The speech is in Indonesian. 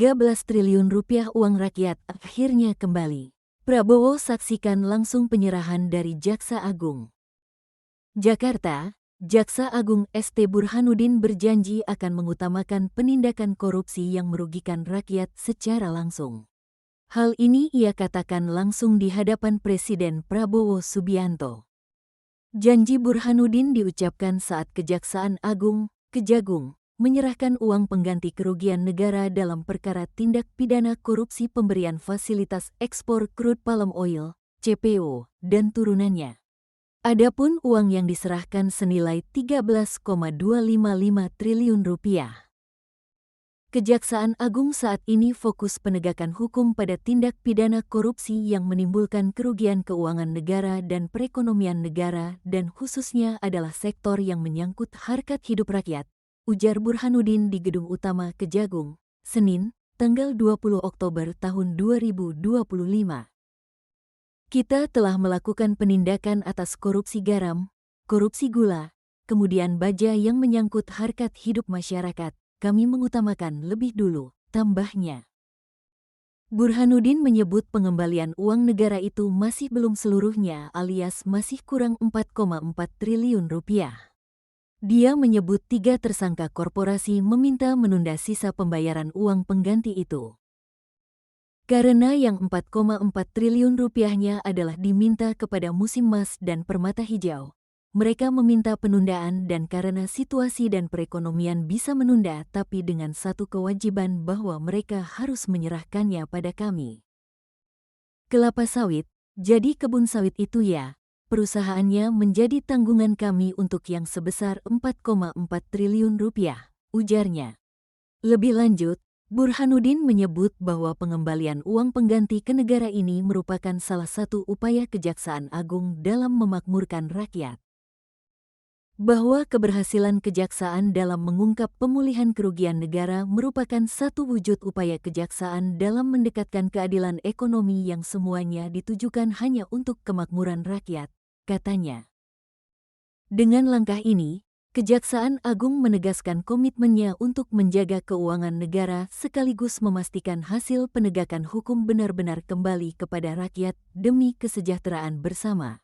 13 triliun rupiah uang rakyat akhirnya kembali. Prabowo saksikan langsung penyerahan dari Jaksa Agung. Jakarta, Jaksa Agung ST Burhanuddin berjanji akan mengutamakan penindakan korupsi yang merugikan rakyat secara langsung. Hal ini ia katakan langsung di hadapan Presiden Prabowo Subianto. Janji Burhanuddin diucapkan saat Kejaksaan Agung, Kejagung, menyerahkan uang pengganti kerugian negara dalam perkara tindak pidana korupsi pemberian fasilitas ekspor crude palm oil, CPO, dan turunannya. Adapun uang yang diserahkan senilai 13,255 triliun rupiah. Kejaksaan Agung saat ini fokus penegakan hukum pada tindak pidana korupsi yang menimbulkan kerugian keuangan negara dan perekonomian negara dan khususnya adalah sektor yang menyangkut harkat hidup rakyat, ujar Burhanuddin di Gedung Utama Kejagung, Senin, tanggal 20 Oktober tahun 2025. Kita telah melakukan penindakan atas korupsi garam, korupsi gula, kemudian baja yang menyangkut harkat hidup masyarakat, kami mengutamakan lebih dulu, tambahnya. Burhanuddin menyebut pengembalian uang negara itu masih belum seluruhnya alias masih kurang 4,4 triliun rupiah. Dia menyebut 3 tersangka korporasi meminta menunda sisa pembayaran uang pengganti itu. Karena yang 4,4 triliun rupiahnya adalah diminta kepada Musim Mas dan Permata Hijau. Mereka meminta penundaan dan karena situasi dan perekonomian bisa menunda tapi dengan satu kewajiban bahwa mereka harus menyerahkannya pada kami. Kelapa sawit, jadi kebun sawit itu ya. Perusahaannya menjadi tanggungan kami untuk yang sebesar 4,4 triliun rupiah, ujarnya. Lebih lanjut, Burhanuddin menyebut bahwa pengembalian uang pengganti ke negara ini merupakan salah satu upaya Kejaksaan Agung dalam memakmurkan rakyat. Bahwa keberhasilan Kejaksaan dalam mengungkap pemulihan kerugian negara merupakan satu wujud upaya Kejaksaan dalam mendekatkan keadilan ekonomi yang semuanya ditujukan hanya untuk kemakmuran rakyat, katanya. Dengan langkah ini, Kejaksaan Agung menegaskan komitmennya untuk menjaga keuangan negara sekaligus memastikan hasil penegakan hukum benar-benar kembali kepada rakyat demi kesejahteraan bersama.